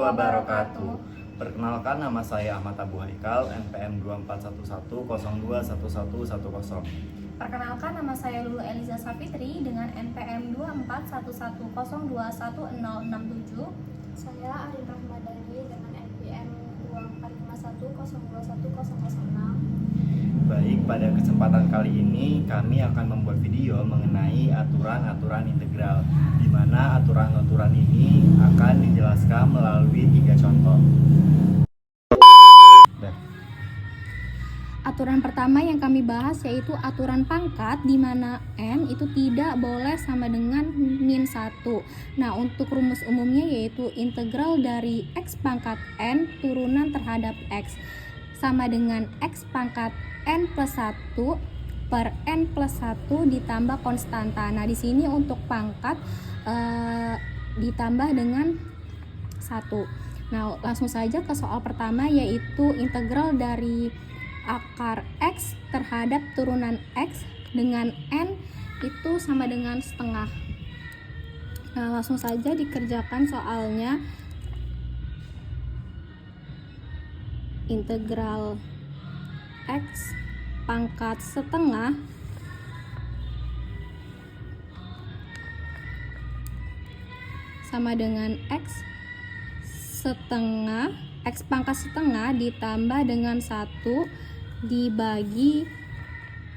wabarakatuh. Perkenalkan, nama saya Ahmad Abu Haikal, NPM 241102111110. Perkenalkan, nama saya Lulu Eliza Sapitri dengan NPM 2411021067. Saya Arin Rahmadani dengan NPM 2451021006. Baik, pada kesempatan kali ini kami akan membuat video mengenai aturan-aturan integral, di mana aturan-aturan ini akan dijelaskan melalui 3 contoh. Aturan pertama yang kami bahas yaitu aturan pangkat, di mana N itu tidak boleh sama dengan min 1. Nah, untuk rumus umumnya yaitu integral dari X pangkat N turunan terhadap X sama dengan X pangkat N plus 1 per N plus 1 ditambah konstanta. Nah, di sini untuk pangkat ditambah dengan 1. Nah, langsung saja ke soal pertama yaitu integral dari akar X terhadap turunan X dengan N itu sama dengan setengah. Nah, langsung saja dikerjakan soalnya. Integral X pangkat setengah sama dengan X setengah, X pangkat setengah ditambah dengan 1 dibagi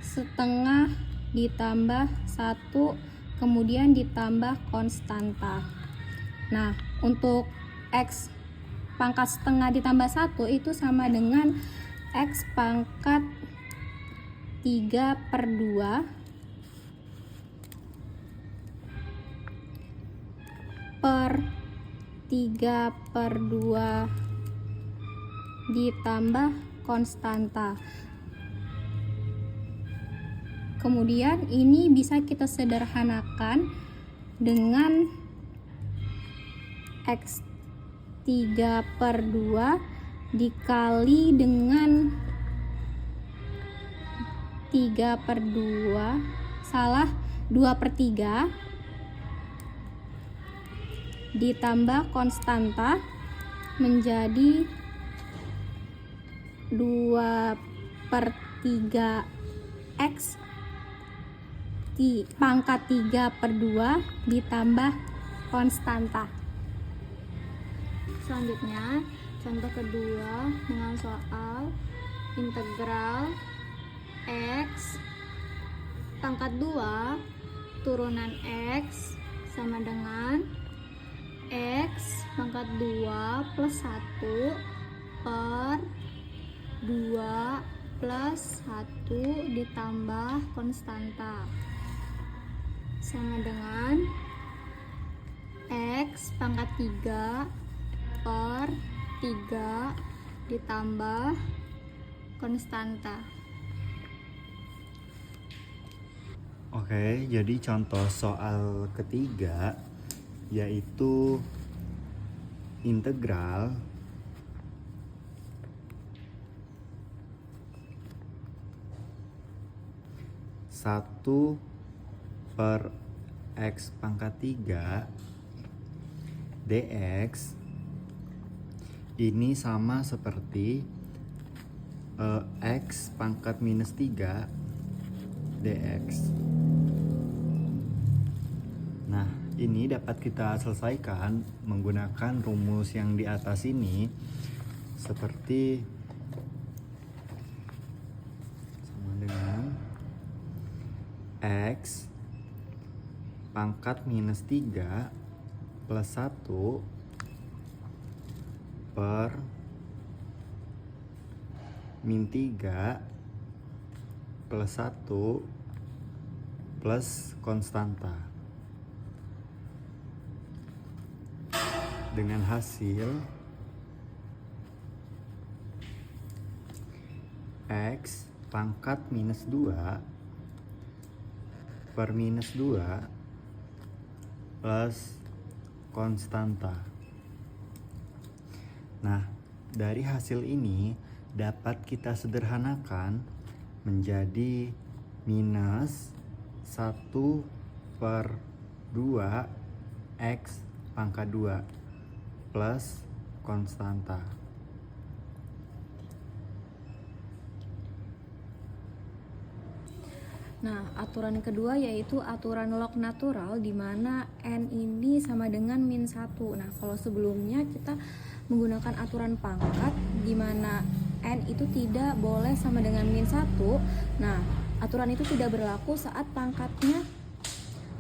setengah ditambah 1 kemudian ditambah konstanta. Nah, untuk X pangkat setengah ditambah 1 itu sama dengan X pangkat 3/2 per 3/2 ditambah konstanta. Kemudian ini bisa kita sederhanakan dengan X 3/2 dikali dengan 2/3 ditambah konstanta menjadi 2/3 X pangkat 3/2 ditambah konstanta. Selanjutnya, contoh kedua dengan soal integral X pangkat 2 turunan X sama dengan X pangkat 2 plus 1 per 2 plus 1 ditambah konstanta sama dengan X pangkat 3 per 3 ditambah konstanta. Oke, jadi contoh soal ketiga yaitu integral satu per X pangkat 3 dx ini sama seperti X pangkat minus 3 dx. Nah, ini dapat kita selesaikan menggunakan rumus yang di atas ini, seperti sama dengan X pangkat minus 3 plus 1 per min 3 plus 1 plus konstanta, dengan hasil X pangkat minus 2 per minus 2 plus konstanta. Nah, dari hasil ini dapat kita sederhanakan menjadi minus 1/2 X pangkat 2 plus konstanta. Nah, aturan kedua yaitu aturan log natural di mana n ini sama dengan min 1. Nah, kalau sebelumnya kita menggunakan aturan pangkat di mana n itu tidak boleh sama dengan min 1. Nah, aturan itu tidak berlaku saat pangkatnya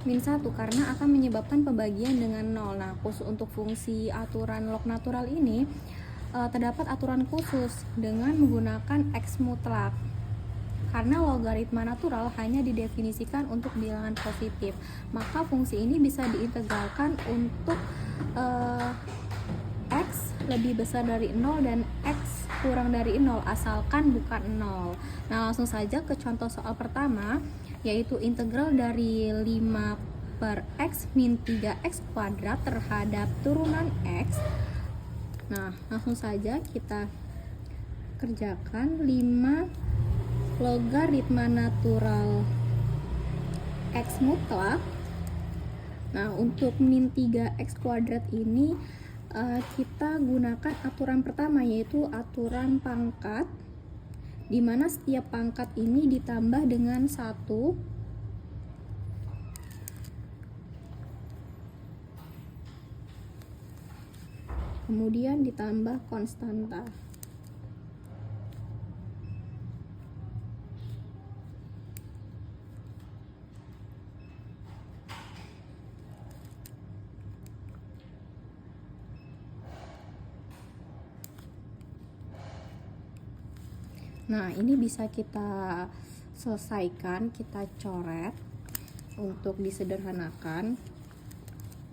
min 1 karena akan menyebabkan pembagian dengan 0. Nah, khusus untuk fungsi aturan log natural ini terdapat aturan khusus dengan menggunakan X mutlak. Karena logaritma natural hanya didefinisikan untuk bilangan positif, maka fungsi ini bisa diintegralkan untuk X lebih besar dari 0 dan X kurang dari 0 asalkan bukan 0. Nah, langsung saja ke contoh soal pertama, yaitu integral dari 5 per X min 3X kuadrat terhadap turunan X. Nah, langsung saja kita kerjakan. 5 logaritma natural X mutlak. Nah, untuk min 3X kuadrat ini kita gunakan aturan pertama, yaitu aturan pangkat, di mana setiap pangkat ini ditambah dengan 1 kemudian ditambah konstanta. Nah, ini bisa kita selesaikan, kita coret untuk disederhanakan.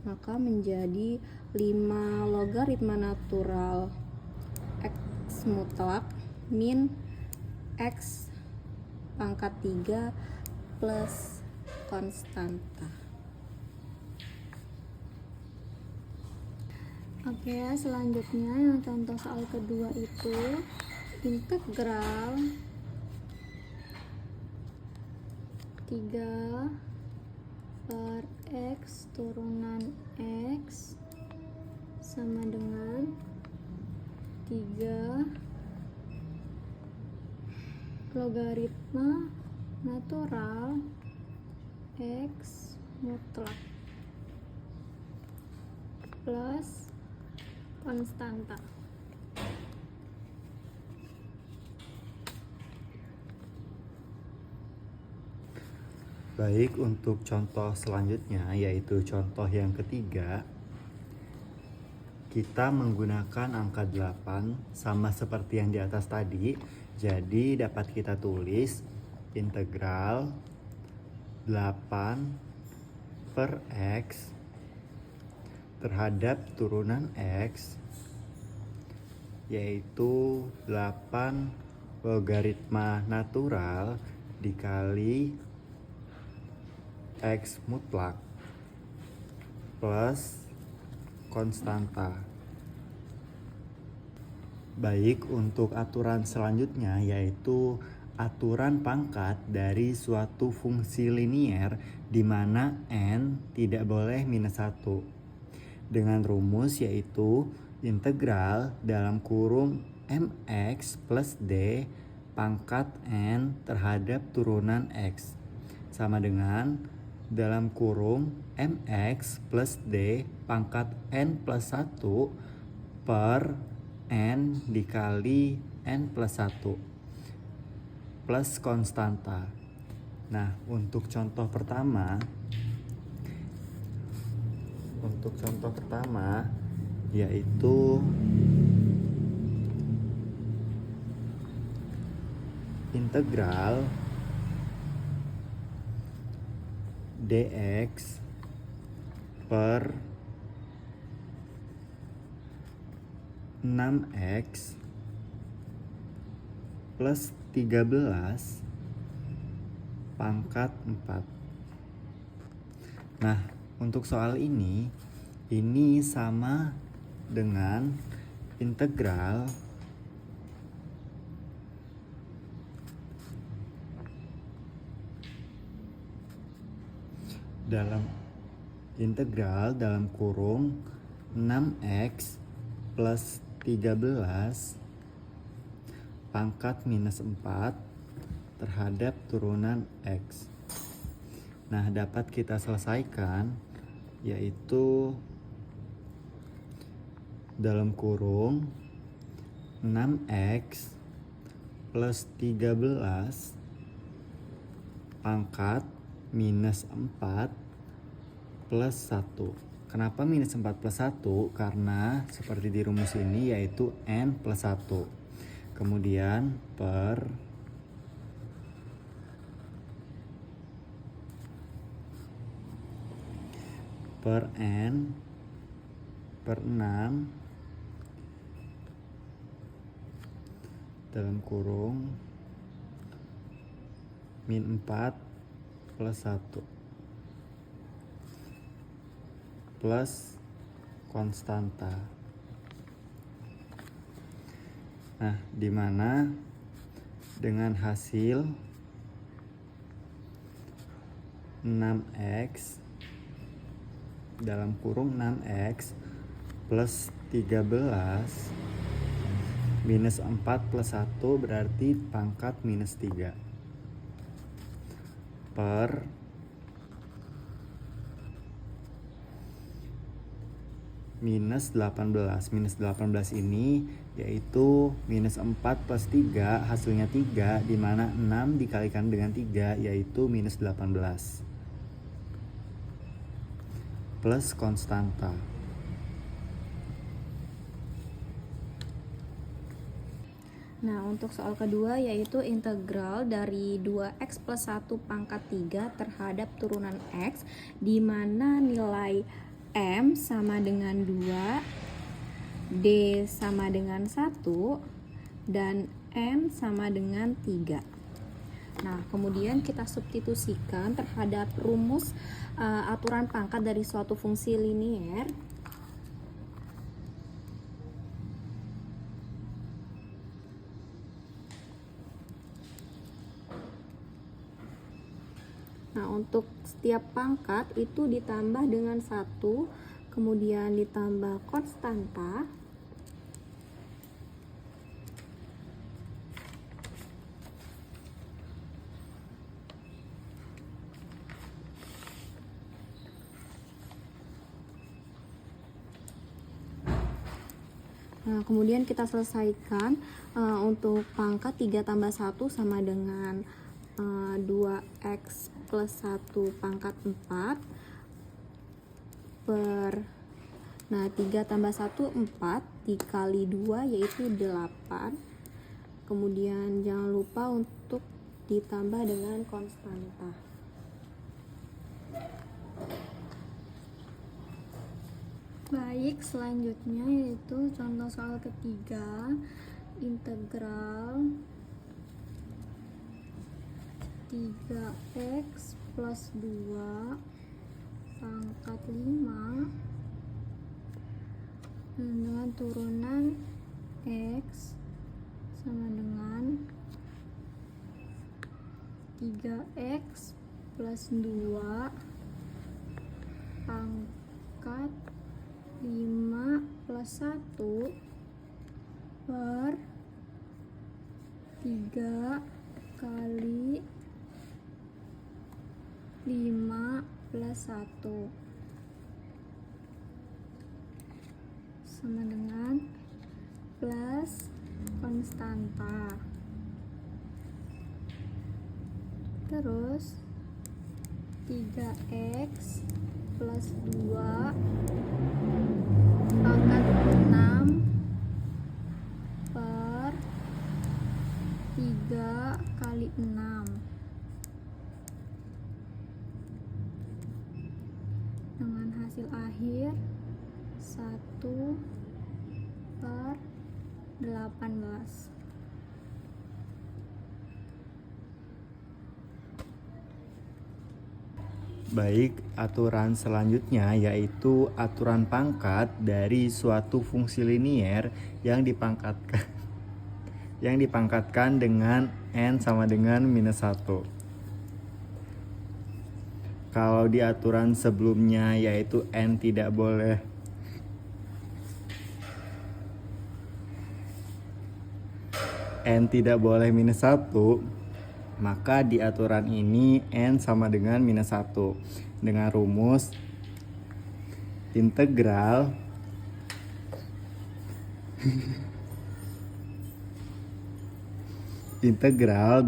Maka menjadi 5 logaritma natural X mutlak min X pangkat 3 plus konstanta. Oke, selanjutnya yang contoh soal kedua itu integral 3 per X turunan X sama dengan 3 logaritma natural X mutlak plus konstanta. Baik, untuk contoh selanjutnya yaitu contoh yang ketiga, kita menggunakan angka 8 sama seperti yang di atas tadi. Jadi dapat kita tulis integral 8 per X terhadap turunan X, yaitu 8 logaritma natural dikali X mutlak plus konstanta. Baik, untuk aturan selanjutnya yaitu aturan pangkat dari suatu fungsi linier di mana n tidak boleh minus 1 dengan rumus yaitu integral dalam kurung mx plus d pangkat n terhadap turunan x sama dengan dalam kurung mx plus d pangkat n plus 1 per n dikali n plus 1 plus konstanta. Nah, untuk contoh pertama yaitu integral dx per 6x plus 13 pangkat 4. Nah, untuk soal ini sama dengan integral dalam kurung 6x plus 13 pangkat minus 4 terhadap turunan X. Nah, dapat kita selesaikan yaitu dalam kurung 6X plus 13 pangkat minus 4 plus 1. Kenapa minus 4 plus 1? Karena seperti di rumus ini yaitu N plus 1. Kemudian per N per 6 dalam kurung min 4 plus 1 plus konstanta. Nah, dimana dengan hasil 6X dalam kurung 6X plus 13 minus 4 plus 1 berarti pangkat minus 3 per minus 18. Minus 18 ini yaitu minus 4 plus 3 hasilnya 3, dimana 6 dikalikan dengan 3 yaitu minus 18 plus konstanta. Nah, untuk soal kedua yaitu integral dari 2x plus 1 pangkat 3 terhadap turunan x, di mana nilai M sama dengan 2, D sama dengan 1, dan N sama dengan 3. Nah, kemudian kita substitusikan terhadap rumus aturan pangkat dari suatu fungsi linier. Nah, untuk setiap pangkat itu ditambah dengan 1, kemudian ditambah konstanta, nah, kemudian kita selesaikan untuk pangkat 3 tambah 1 sama dengan 2x plus 1 pangkat 4 per, nah 3 tambah 1 4 dikali 2 yaitu 8. Kemudian jangan lupa untuk ditambah dengan konstanta. Baik, selanjutnya yaitu contoh soal ketiga, integral 3x plus 2 pangkat 5 dengan turunan x sama dengan 3x plus 2 pangkat 5 plus 1 per 3 kali 5 plus 1 sama dengan plus konstanta. Terus 3x plus 2 pangkat 6 per 3 kali 6 dengan hasil akhir 1 per 18. Baik, aturan selanjutnya yaitu aturan pangkat dari suatu fungsi linier yang dipangkatkan dengan n sama dengan minus 1. Kalau di aturan sebelumnya yaitu n tidak boleh N tidak boleh minus 1, maka di aturan ini N sama dengan minus 1 dengan rumus integral integral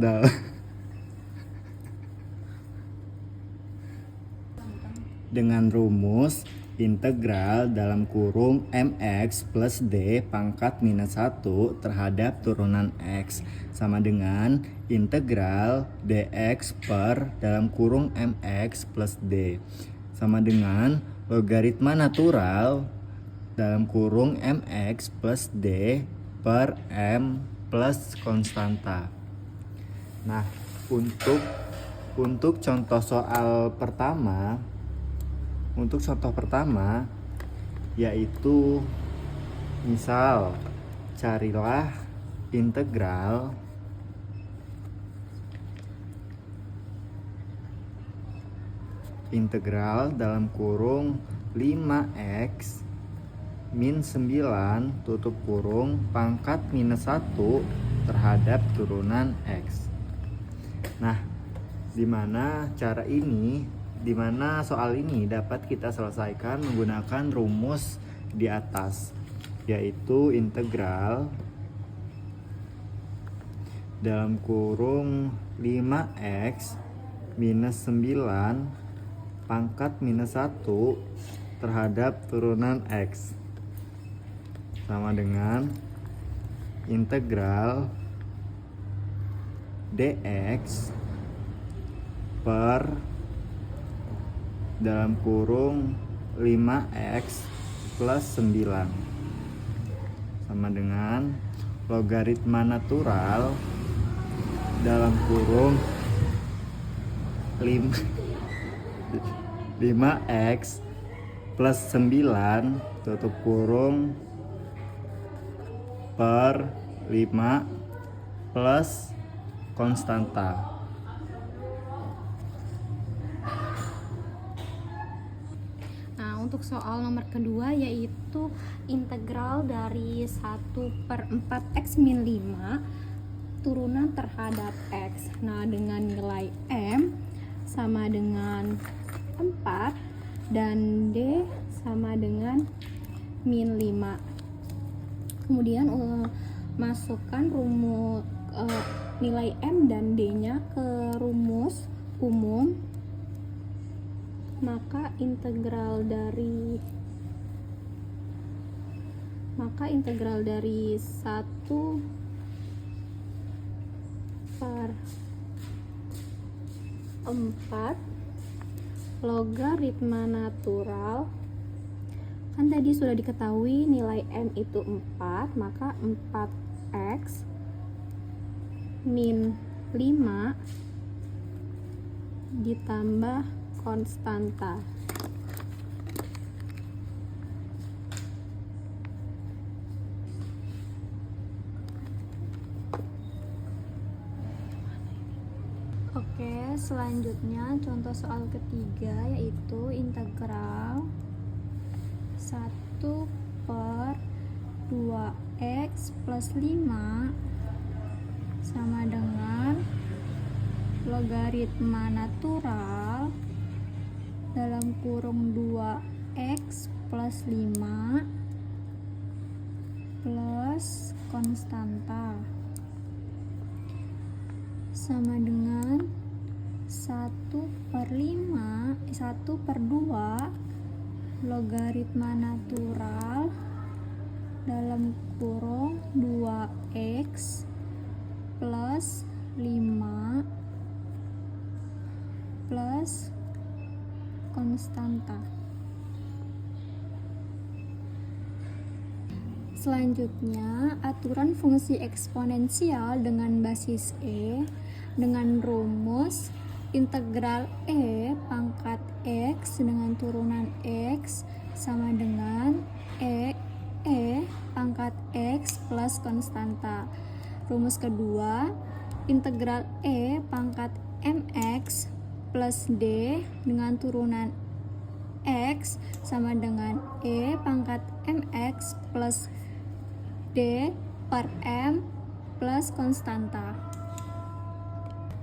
dengan rumus integral dalam kurung mx plus d pangkat minus 1 terhadap turunan x sama dengan integral dx per dalam kurung mx plus d sama dengan logaritma natural dalam kurung mx plus d per m plus konstanta. Nah, untuk contoh pertama yaitu misal carilah integral dalam kurung 5x min 9 tutup kurung pangkat minus 1 terhadap turunan x. Nah, dimana soal ini dapat kita selesaikan menggunakan rumus di atas, yaitu integral dalam kurung 5x minus 9 pangkat minus 1 terhadap turunan x sama dengan integral dx per dalam kurung 5x plus 9 sama dengan logaritma natural dalam kurung 5x plus 9 tutup kurung per 5 plus konstanta. Nah, untuk soal nomor kedua yaitu integral dari 1/4x min 5 turunan terhadap x. Nah, dengan nilai m sama dengan 4 dan d sama dengan min 5. Kemudian masukkan rumus nilai m dan d nya ke rumus umum, maka integral dari 1/4 logaritma natural, kan tadi sudah diketahui nilai m itu 4, maka 4x min 5 ditambah konstanta. Oke, selanjutnya contoh soal ketiga yaitu integral 1/2x plus 5 sama dengan logaritma natural dalam kurung 2x plus 5 plus konstanta sama dengan 1/2 logaritma natural dalam kurung 2x plus 5 plus konstanta. Selanjutnya, aturan fungsi eksponensial dengan basis E dengan rumus integral E pangkat X dengan turunan X sama dengan E pangkat X plus konstanta. Rumus kedua, integral E pangkat MX plus D dengan turunan X sama dengan E pangkat MX plus D per M plus konstanta.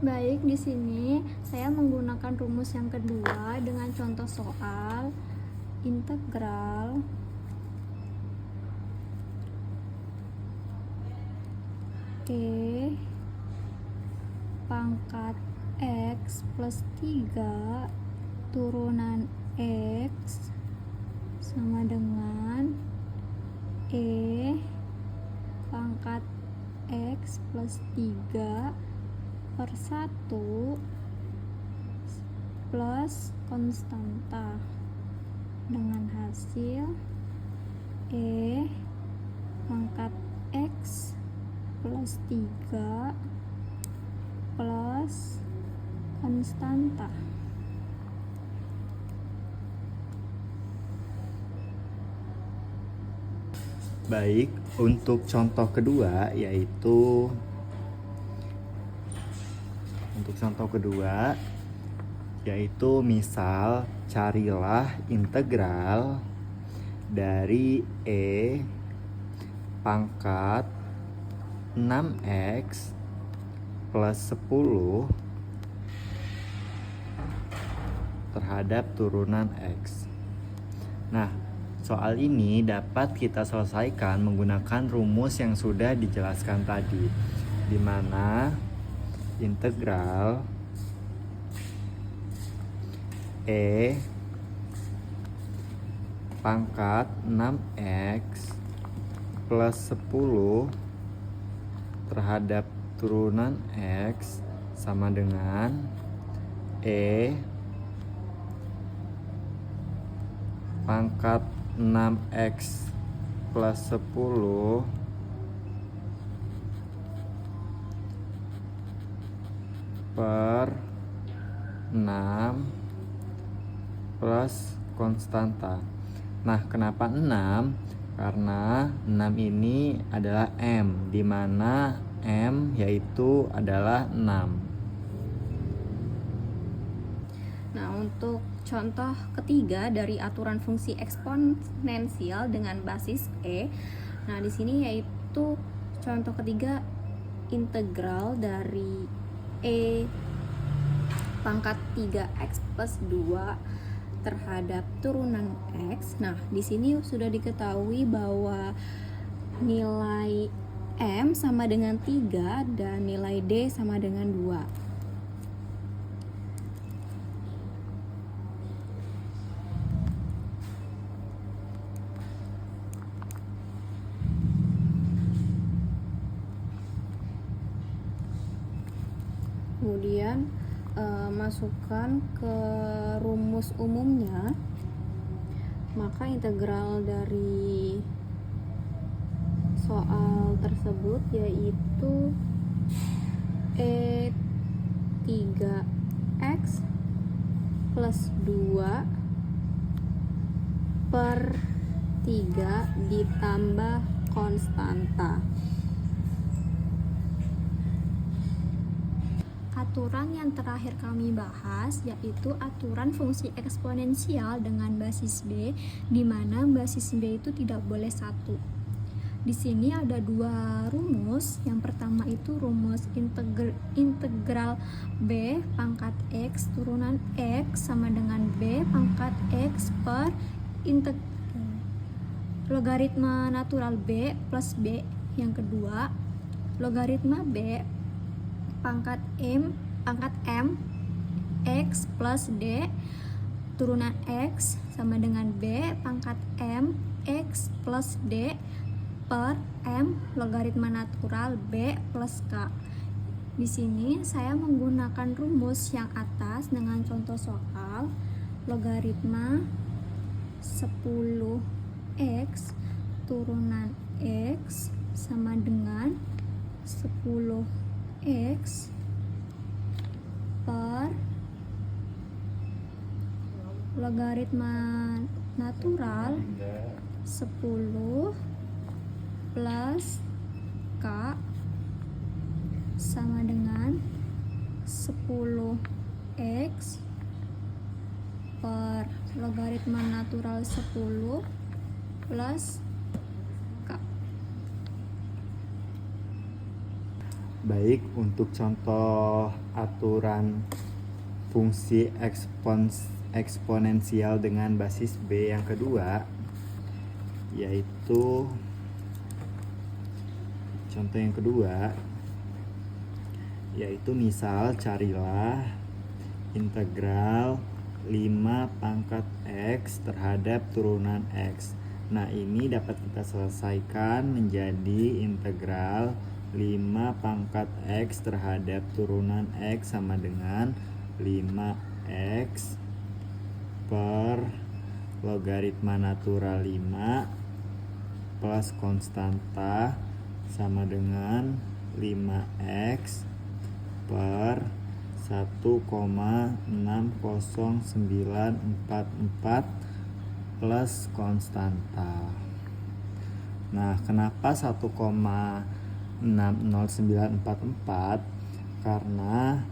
Baik, di sini saya menggunakan rumus yang kedua dengan contoh soal integral E pangkat X plus 3 turunan X sama dengan E pangkat X plus 3 per 1 plus konstanta dengan hasil E pangkat X plus 3 plus konstanta. Baik, untuk contoh kedua yaitu misal carilah integral dari E pangkat 6x plus 10 terhadap turunan x. Nah, soal ini dapat kita selesaikan menggunakan rumus yang sudah dijelaskan tadi, di mana integral E pangkat 6x plus 10 terhadap turunan x sama dengan E pangkat 6x plus 10 per 6 plus konstanta. Nah, kenapa 6? Karena 6 ini adalah M, di mana M yaitu adalah 6. Nah, untuk contoh ketiga dari aturan fungsi eksponensial dengan basis E. Nah, di sini yaitu contoh ketiga integral dari E pangkat 3x plus 2 terhadap turunan x. Nah, di sini sudah diketahui bahwa nilai M sama dengan 3 dan nilai D sama dengan 2. Kemudian masukkan ke rumus umumnya, maka integral dari soal tersebut yaitu E 3x plus 2 per 3 ditambah konstanta. Aturan yang terakhir kami bahas yaitu aturan fungsi eksponensial dengan basis B, di mana basis B itu tidak boleh 1. Di sini ada dua rumus. Yang pertama itu rumus integral B pangkat X turunan X sama dengan B pangkat X per logaritma natural B plus B. Yang kedua, logaritma B pangkat M X plus D turunan X sama dengan B pangkat M X plus D per M logaritma natural B plus K. Di sini saya menggunakan rumus yang atas dengan contoh soal logaritma 10x turunan X sama dengan 10x per logaritma natural 10 plus K sama dengan 10x per logaritma natural 10 plus K. Baik, untuk contoh aturan fungsi eksponensial dengan basis B yang kedua, yaitu contoh yang kedua, yaitu misal carilah integral 5 pangkat X terhadap turunan X. Nah, ini dapat kita selesaikan menjadi integral 5 pangkat X terhadap turunan X sama dengan 5X per logaritma natural 5 plus konstanta sama dengan 5X per 1,60944 plus konstanta. Nah, kenapa 1,60944? Karena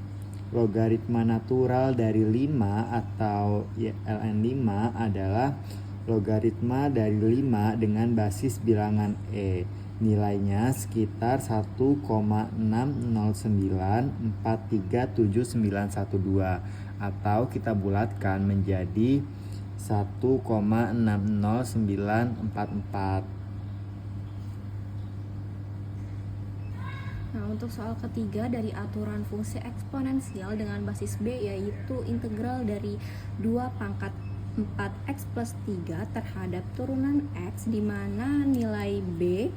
logaritma natural dari 5 atau ln5 adalah logaritma dari 5 dengan basis bilangan E. Nilainya sekitar 1,609437912 atau kita bulatkan menjadi 1,60944. Nah, untuk soal ketiga dari aturan fungsi eksponensial dengan basis B, yaitu integral dari 2 pangkat 4x plus 3 terhadap turunan x, di mana nilai B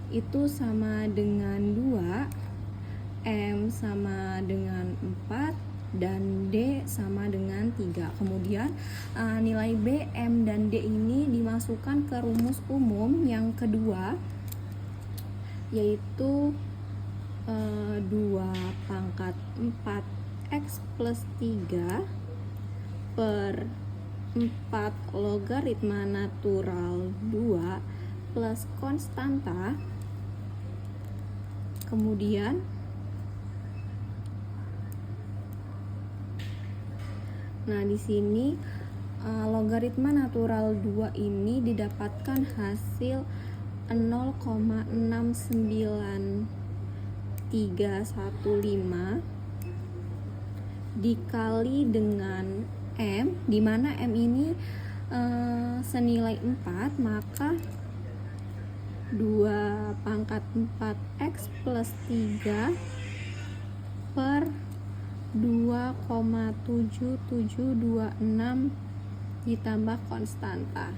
itu sama dengan 2, M sama dengan 4, dan D sama dengan 3. Kemudian nilai B, M, dan D ini dimasukkan ke rumus umum yang kedua, yaitu 2 pangkat 4x plus 3 per 4 logaritma natural 2 plus konstanta. Kemudian di sini logaritma natural 2 ini didapatkan hasil 0,69315 dikali dengan M, di mana M ini senilai 4, maka 2 pangkat 4x plus 3 per 2,7726 ditambah konstanta.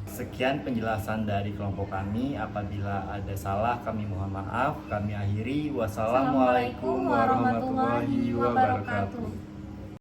Sekian penjelasan dari kelompok kami. Apabila ada salah, kami mohon maaf. Kami akhiri. Wassalamualaikum warahmatullahi wabarakatuh.